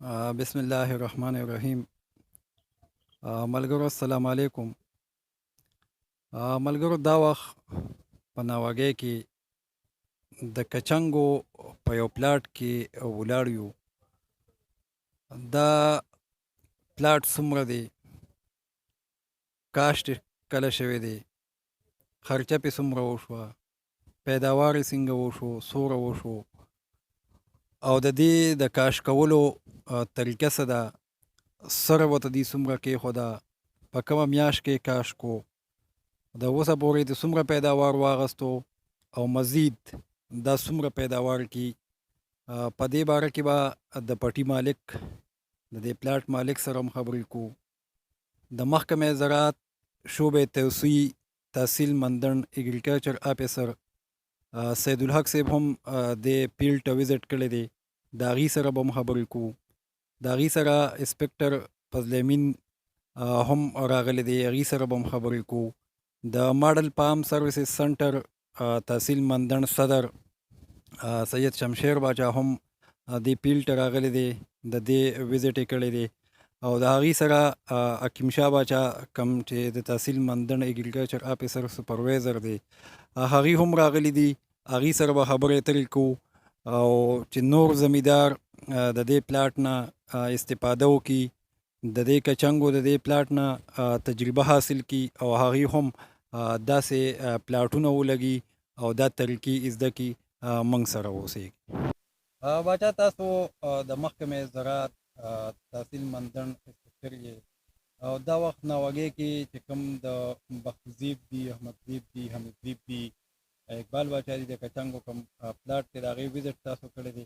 بسم الله الرحمن الرحیم. ملګرو السلام علیکم. ملګرو دا وخت په ناوګۍ کې د کچنګو په یو پلاټ کې ولاړ یو. دا پلاټ څومره دی، کاشت کله شوی دی، خرچه پې څومره وشوه، پیداوار یې څنګه وشو، څومره وشو، او د دې د کاشت کولو طریقه څه ده، سره ورته دې څومره کېښوده، په کومه میاشت کې کاشت کو، د اوسه پورې د څومره پیداوار واغستو، او مزید دا څومره پیداوار کی. په دې باره کې به د پټي مالک، د دې پلاټ مالک سره هم خبرې کو. د محکمه زراعت شعبه توسعی تحصیل مندن اګریکلچر افیسر سید الحق صاحب هم د فیلډ ته وزټ کړی دی، د هغې سره به هم خبرې کو. د هغې سره انسپکټر فضل امین هم راغلی دی، هغې سره به هم خبرې کو. د ماډل پام سروسز سنټر تحصیل مندن صدر سید شمشیر باچا هم د فیلډ ته راغلی دی، د دې وزټ یې کړی دی. او د هغې سره حکیم شاه باچا کوم چې د تحصیل مندن اګریکلچر افیسر سپروایزر دی، هغې هم راغلی دي، هغې سره به خبرې اترې کوو. او چې نور زمیندار د دې پلاټ نه استفاده وکړي، د دې کچنګو د دې پلاټ نه تجربه حاصل کړي، او هغې هم داسې پلاټونه ولګي او دا طریقې زده کړي، موږ سره اوسېږي. باچا تاسو د محکمې زراعت تحصیل مندن انسپکټر یې، او دا وخت ناوګۍ کې چې کوم د بختزیب دي، احمدزیب دي، حمیدزیب دي، اقبال باچا دي، د کچنګو کوم پلاټ دی د هغې وزټ تاسو کړی دی.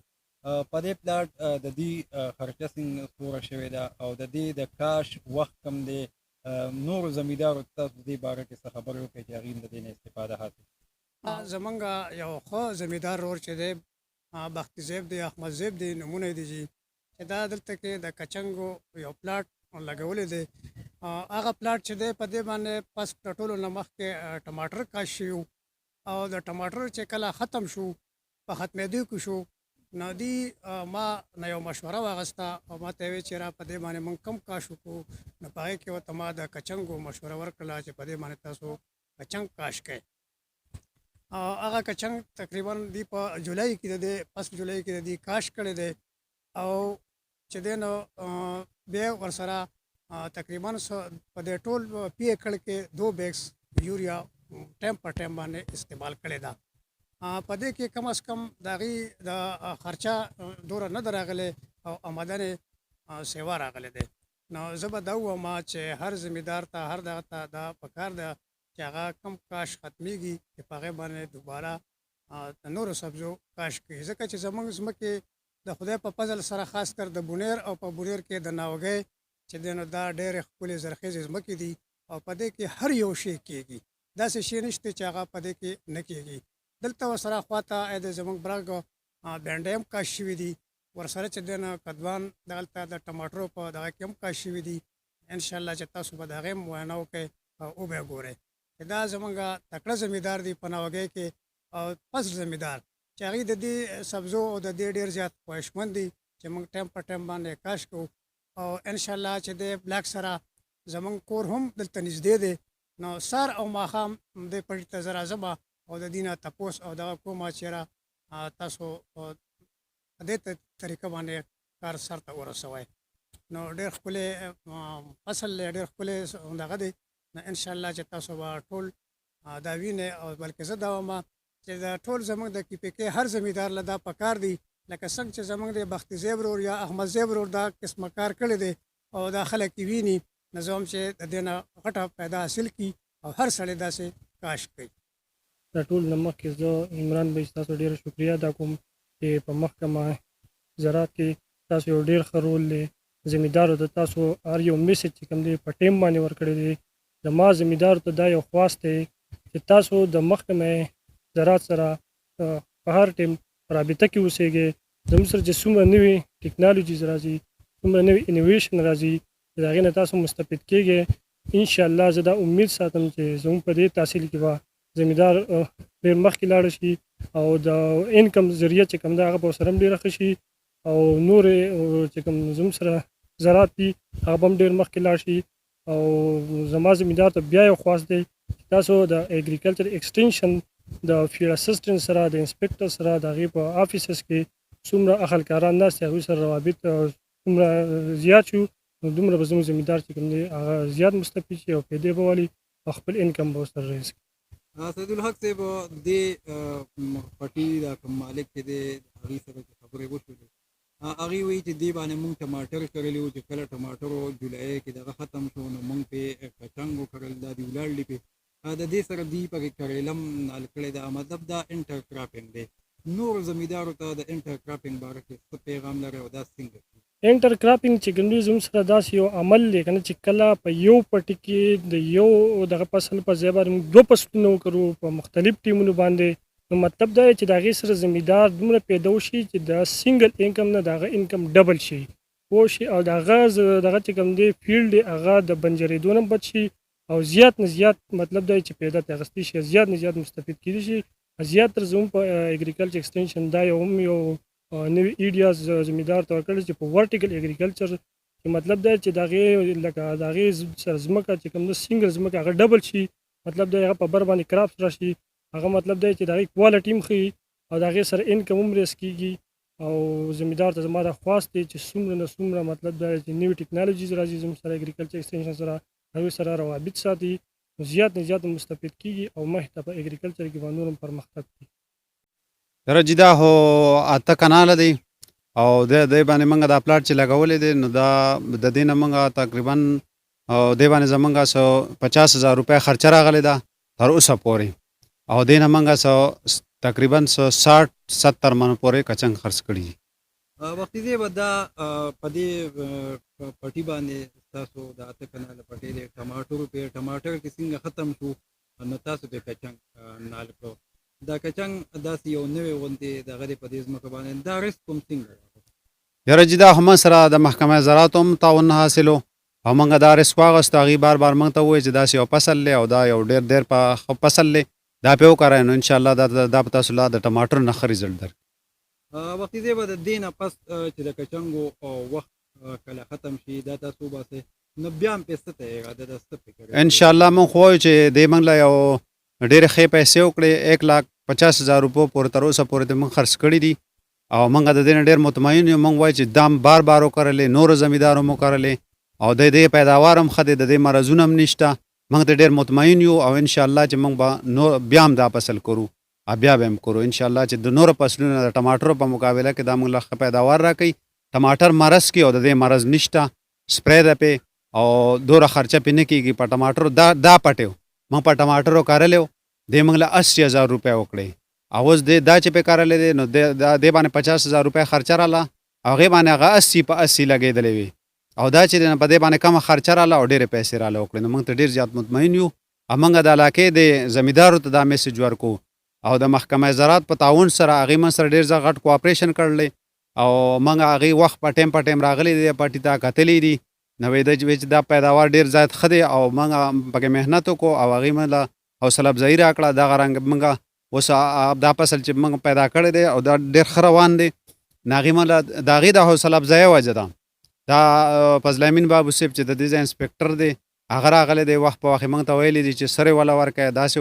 په دې پلاټ د دې خرچه څومره شوې ده، او د دې د کاش وخت کم دی، نورو زمیندارو تاسو دې باره کې څه خبرې وکړئ چې هغوی د دې نه استفاده حاصل. زمونږ یو ښه زمیندار ورور چې دی بختي زیب دی، احمد زیب دی، نومونه یې دي چې دا دلته کې د کچنګو یو پلاټ لګولی دی. هغه پلاټ چې دی په دې باندې پس د ټولو نه مخکې ټماټر کاشت شوي وو، او د ټماټر چې کله ختم شو، په ختمېدو کې شو، نو دې ما نه یو مشوره واخیسته، او ما ته یې ویل چې را په دې باندې موږ کم کاشت وکړو. نو په هغې کې ورته ما د کچنګو مشوره ورکړله چې په دې باندې تاسو کچنګ کاشت کړئ. هغه کچنګ تقریبا دی په جولای کې د پس جولای کې د کاشت کړی دی، او چې دی نو بیا ورسره تقریبا په دې ټول پی ایکړ کې 2 بیگس یوریا ټایم پر ټایم باندې استعمال کړی ده. په دې کې کم از کم د هغې د خرچه دوره نه ده راغلی، او آمدن سیوا راغلی دی. نو زه به دا ووایم چې هر زمیندار ته، هر دغه ته دا پکار ده چې هغه کم کاشت ختمیږي چې په هغې باندې دوباره د نورو سبزو کاشت کوي، ځکه چې زموږ ځمکې د خدای په فضل سره خاص کر د بونیر او په بونیر کې د ناوګۍ چې دی نو دا ډېرې ښکلې زرخیزې ځمکې دي، او په دې کې هر یو شی کېږي، داسې شی نشته چې هغه په دې کې نه کېږي. دلته ورسره خواته د زموږ برګ بینډۍ هم کاشت شوي دي، ورسره چې دی نو کدوان دلته د ټماټرو په دغه کې هم کاشت شوي دي. انشاءالله چې تاسو به د هغې هم معاینه وکړئ او وبه یې ګورئ. دا زمونږ تکړه زمیندار دی په ناوګۍ کې، او پس زمیندار چې هغوی د دې سبزو او د دې ډېر زیات خواهشمند دي چې موږ ټایم په ټایم باندې کاشت کوو. او انشاءالله چې د بلاک سره زمونږ کور هم دلته نږدې دی، نو سهار او ماښام دې پټي ته زه راځم او د دې نه تپوس او دغه کومه چېرې تاسو په دې طریقه باندې کار سر ته ورسوئ. نو ډېر ښکلی فصل دی، ډېر ښکلی دغه دی. نو انشاءالله چې تاسو به ټول دا وینئ، او بلکې زه دا وایم چې دا ټول زموږ د کیپیکې هر زمیندار له دا پکار دی، لکه څنګه چې زموږ د بختي زیب ورور یا احمد زیب ورور دا قسمه کار کړی دی، او دا خلک یې ویني. نو زه وایم چې د دې نه غټه پیدا حاصل کړي، او هر سړی داسې کاشت کوي. دا ټول نه مخکې زه عمران بھائی ستاسو ډېره شکریه ادا کوم چې په محکمه زراعت کې تاسو یو ډېر ښه رول دی. زمیندارو ته تاسو هر یو میسج چې کوم دی په ټیم باندې ورکړی دی. زما زمیندارو ته دا یو خواست دی چې تاسو د محکمه زراعت سره په هر ټیم رابطه کې اوسېږئ. زموږ سره چې څومره نوې ټکنالوجیز راځي، څومره نوې انوویشن راځي، د هغې نه تاسو مستفید کېږئ. انشاءالله زه دا امید ساتم چې زموږ په دې تحصیل کې به زمیندار ډېر مخکې لاړ شي، او د انکم ذریعه چې کوم ده هغه به ورسره هم ډېره ښه شي. او نورې چې کوم زموږ سره زراعت دي هغه به هم ډېر مخکې لاړ شي. او زما زمیندار ته بیا یو خواست دی چې تاسو د اګریکلچر ایکسټینشن د فیلډ اسسټنټ سره د انسپکټر سره د هغې په آفیسز کې څومره اخلکاران ناست دي هغوی سره روابط څومره زیات شو نو دومره به زموږ زمیندار چې کوم دی هغه زیات مستفید شي او پیدې به والي او خپل انکم به ورسره رایز کړي. سیدالحق صاحب دې پټي دا کوم مالک چې دی هغې سره چې خبرې وشولې هغې وایي چې دې باندې مونږ ټماټر کرلي وو چې کله ټماټرو جولای کې دغه ختم شو نو مونږ پې کچنګ وکرل دا دې ولاړلي پې د دې سره دوی پکې کریلم نال کړی دا مطلب دا انټر کراپینګ دی. نور زمیندارو ته د انټر کراپینګ باره کې څه پیغام لري او دا څنګه انټر کراپینګ چې کوم دی زموږ سره داسې یو عمل دی که نه چې کله په یو پټي کې د یو دغه فصل په ځای باندې موږ 2 فصلونه وکړو په مختلف ټیمونو باندې نو مطلب دا دی چې د هغې سره زمیندار دومره پیدا وشي چې د سنګل انکم نه د هغه انکم ډبل شي پوه شي او د هغه دغه چې کوم دی فیلډ دی هغه د بنجرېدو نه بچ شي او زیات نه زیات مطلب دا چې پیدا ترې اخیستی شي زیات نه زیات مستفید کېدی شي. زیاتره زموږ په اګریکلچر ایکسټینشن دا یو هم یو نوی ایډیاز زمیندار ته ورکړی چې په ورټیکل اګریکلچر چې مطلب دا چې د هغې لکه د هغې سره ځمکه چې کوم ده سنګل ځمکه هغه ډبل شي مطلب دا هغه په بر باندې کراپس راشي هغه مطلب دی چې د هغې کوالټي هم ښیي او د هغې سره انکم هم ریس کېږي. او زمیندار ته زما دا خواست دی چې څومره نه څومره مطلب دا چې نوي ټکنالوژیز راځي زموږ سره اګریکلچر ایکسټینشن سره هغوی سره روابط ساتي نو زیات نه زیات مستفید کېږي او مخې ته په اګریکلچر کې به نور هم پرمختګ کوي. درجې دا خو 8 کناله دی او د دې باندې موږ دا پلاټ چې لګولې دی نو دا د دې نه موږ تقریبا دې باندې زموږ 50,000 روپۍ خرچه راغلی ده تر اوسه پورې او دې نه موږ تقریبا 60-70 من پورې کچنګ خرڅ کړي دي. وختي دی به دا په دې پټي باندې تاسو د 8 کناله پټي دی ټماټر کې څنګه ختم شو نو تاسو په کچنګ نال کړو دا کچنګ داسې یو نوې غوندې دغه دی په دې ځمکه باندې دا رسک کوم څنګه یاره چې دا هم سره د محکمه زراعت هم تعاون حاصلو او موږ دا رسک واغستو هغې بار بار موږ ته ووایي چې داسې یو فصل دی او دا یو ډېر په ښه فصل دی دا پې وکړئ نو انشاءالله دا په تاسو لا د ټماټر نه ښه رزلټ درکړي. وختي دی به د دې نه پس چې د کچنګو وخت کله ختم شي دا تاسو وباسئ نو بیا هم پې څه ته اراده ده څه فکر انشاءالله موږ خو وایو چې دې موږ له یو ډېرې ښې پیسې وکړې 1,50,000 روپو پورې تر اوسه پورې ته موږ خرڅ کړي دي او موږ د دې نه ډېر مطمئن یو موږ وایو چې دام بار وکړلې نورو زمیندارو مو کرلې او د دې پیداوار هم ښه دی د دې مرضونه هم نشته موږ ته ډېر مطمئن یو او انشاءالله چې موږ به بیا هم دا فصل کرو او بیا به هم کرو انشاءالله چې د نورو فصلونو د ټماټرو په مقابله کې دا موږ له ښه پیداوار راکوي. ټماټر مرض کې او د دې مرض نشته سپری ده پې او دوره خرچه پې نه کېږي په ټماټرو دا پټیو موږ په ټماټرو کرلی و دې موږ له 80,000 روپۍ وکړې او اوس دا چې پې کرلی دی نو دې باندې 50,000 روپۍ خرچه راله او هغې باندې هغه 80 لګېدلې وي او دا چې په دې باندې کمه خرچه راله او ډېرې پیسې راله وکړې نو موږ ته ډېر زیات مطمئن یو او موږ د علاقې د زمیندارو ته دا میسج ورکو او د محکمه زراعت په تعاون سره هغې موږ سره ډېر غټ کوآپریشن کړلی او موږ هغې وخت په ټایم راغلی دی پټي ته کتلی دي نو چې دا پیداوار ډېر زیات ښه دی او موږ پکې محنت وکړو او هغې موږ له حوصله افزایي راکړه دغه رنګ موږ اوس دا فصل چې موږ پیدا کړی دی او دا ډېر ښه روان دی نو هغې موږ له د هغې د حوصله افزایي وجه ده دا فضل امین بابو صاحب چې د دې ځای انسپکټر دی هغه راغلی دی وخت په وخت موږ ته ویلي دي چې سرې وله ورکوئ داسې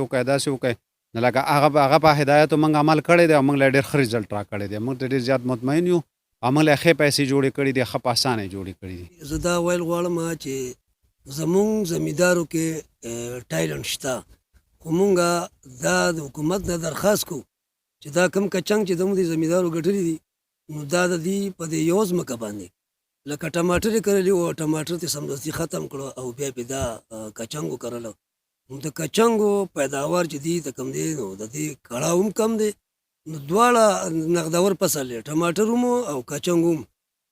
وکړئ نو لکه هغه په هدایتو موږ عمل کړی دی او موږ له ډېر ښه رزلټ راکړی دی موږ ته ډېر زیات مطمئن یو او موږ له ښې پیسې جوړې کړي دي ښه په اسانه جوړې کړي دي. زه دا ویل غواړم چې زمونږ زمیندارو کې ټایلنټ شته خو مونږ دا د حکومت نه درخواست کوو چې دا کم کچنګ چې زموږ د زمیندارو ګټلي دي نو دا د دې په دې یو ځمکه باندې لکه ټماټر یې کرلي وو ټماټر ته سمدستي ختم کړو او بیا پې دا کچنګ وکرلو نو د کچنګو پیداوار چې دی د کم دی نو د دې کړاو هم کم دی نو دواړه نقدور فصل دی ټماټر هم او کچنګ هم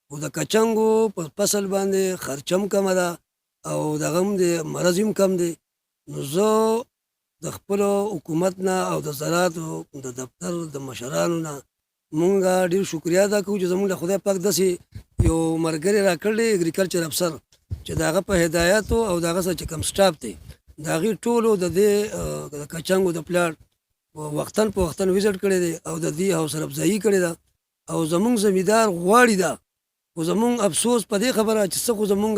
خو د کچنګو په فصل باندې خرچه هم کمه ده او دغه هم د مرض هم کم دی نو زه د خپلو حکومت نه او د زراعتو د دفتر د مشرانو نه مونږ ډېر شکریا ادا کوو چې زموږ له خدای پاک داسې یو ملګری راکړی اګریکلچر افسر چې د هغه په هدایاتو او د هغه سره چې کوم سټاف دی د هغې ټولو د دې کچنګو د پلاټ وختن په وختن وزټ کړی دی او د دې حوصله افزایي کړې ده او زمونږ زمیدار غواړي دا خو زمونږ افسوس په دې خبره چې څه خو زمونږ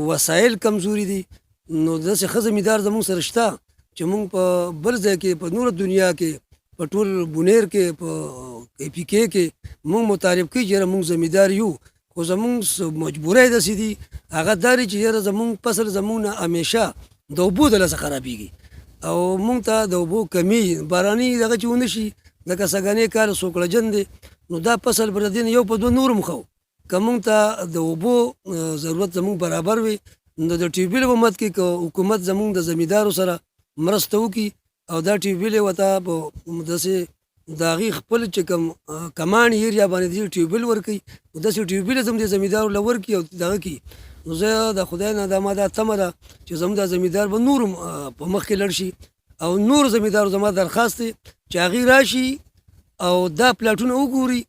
وسایل کمزوري دي نو داسې ښه زمیدار زمونږ سره شته چې مونږ په بل ځای کې په نوره دنیا کې په ټول بونیر کې په پی کې کې مونږ متعارف کوي چې یاره مونږ زمیدار یو خو زمونږ مجبورۍ داسې دي هغه دا دی چې یاره زمونږ فصل زمونږ نه همیشه د اوبو د لاسه خرابېږي او مونږ ته د اوبو کمی باراني دغه چې ونه شي لکه سږنی کال سوکړجن دی نو دا فصل بر دین یو په دوه نور مخو که مونږ ته د اوبو ضرورت زمونږ برابر وي نو د ټیوبیل په مد کې که حکومت زمونږ د زمیندارو سره مرسته وکړي او دا ټیوبیل ورته په داسې د هغې خپل چې کوم کمان ایریا باندې دې ټیوبیل ورکوي نو داسې ټیوبیل هم د زمیندارو له ورکړي او دغه کړي نو زه د خدای نه دا ما دا تمه ده چې زموږ دا زمیندار به نور هم په مخکې لړ شي او نور زمیندارو زما درخواست دی چې هغې راشي او دا پلاټونه وګوري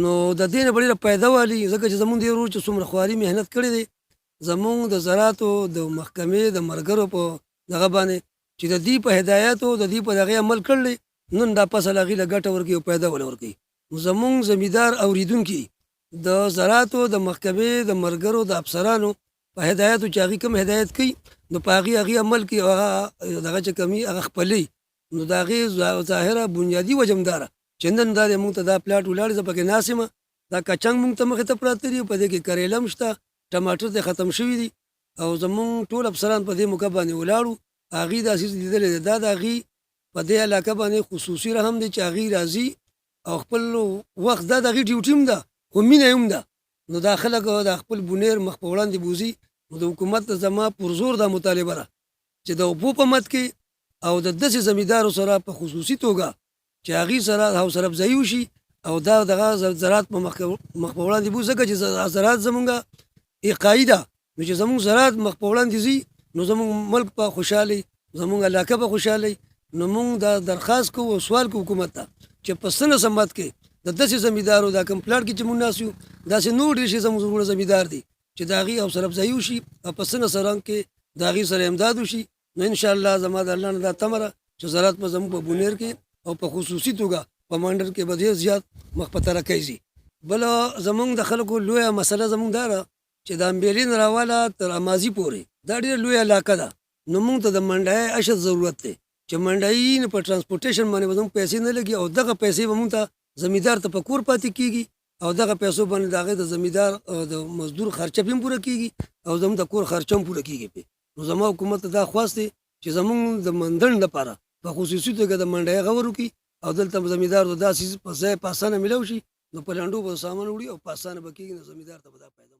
نو د دې نه به ډېره پیدا والي ځکه چې زمونږ دې ورور چې څومره خواري محنت کړی دی زمونږ د زراعتو د محکمې د ملګرو په دغه باندې چې د دې په هدایاتو د دې په دغې عمل کړلی نن دا فصل هغې له ګټه ورکوي او پیدا وله ورکوي نو زمونږ زمیندار اورېدونکي د زراعتو د محکمې د ملګرو د افسرانو په هدایاتو چې هغې کوم هدایت کوي نو په هغې عمل کوي او هغه دغه چې کمي هغه خپلوي نو د هغې ظاهره بنیادي وجه همداره چې نن دا دی مونږ ته دا پلاټ ولاړ زه پکې ناست یم دا کچنګ مونږ ته مخې ته پراته دي په دې کې کریله هم شته ټماټر ته ختم شوي دي او زمونږ ټول افسران په دې موقع باندې ولاړو هغې داسې لیدلی دی دا د هغې په دې علاقه باندې خصوصي رحم دی چې هغې راځي او خپل وخت دا د هغې ډیوټي هم ده خو مینه هم ده نو دا خلک د خپل بونیر مخ په وړاندې بوځي نو د حکومت زما پرزور دا مطالبه ده چې د اوبو په مد کې او د داسې زمیندارو سره په خصوصي توګه چې هغې سره حوصله افزایي وشي او دا دغه زراعت په مخ په وړاندې بوځي ځکه چې زراعت زمونږ اقایي ده نو چې زمونږ زراعت مخ په وړاندې ځي نو زمونږ ملک په خوشحالي زمونږ علاقه په خوشحالي نو مونږ دا درخواست کوو او سوال کوو حکومت ته چې په سنه سمت کې د داسې زمیندارو دا کوم پلاټ کې چې مونږ ناست یو داسې نور ډېر شي زموږ وروڼه زمیندار دي چې د هغې حوصله افزایي وشي او په سنه سرنګ کې د هغې سره امداد وشي نو انشاءالله زما د الله نه دا تمه ده چې زراعت به زموږ په بونیر کې او په خصوصي توګه په منډر کې به ډېر زیات مخ په ترقۍ ځي بله زمونږ د خلکو لویه مسله زمونږ دا ده چې د امبېلین راواله تر امازي پورې دا ډېره لویه علاقه ده نو مونږ ته د منډایي اشد ضرورت دی چې منډایي نه په ټرانسپورټیشن باندې به زموږ پیسې نه لګي او دغه پیسې به مونږ ته زمیندار ته په کور پاتې کېږي او دغه پیسو باندې د هغې د زمیندار د مزدور خرچه هم پوره کېږي او زموږ د کور خرچه هم پوره کېږي پې نو زما حکومت ته دا خواست دی چې زمونږ د مندړ لپاره په خصوصي توګه د منډایي غور وکړي او دلته زمیندار د داسې په ځای په اسانه میلاو شي نو په لنډو به سامان وړي او په اسانه به کېږي نو زمیندار ته به دا پیدا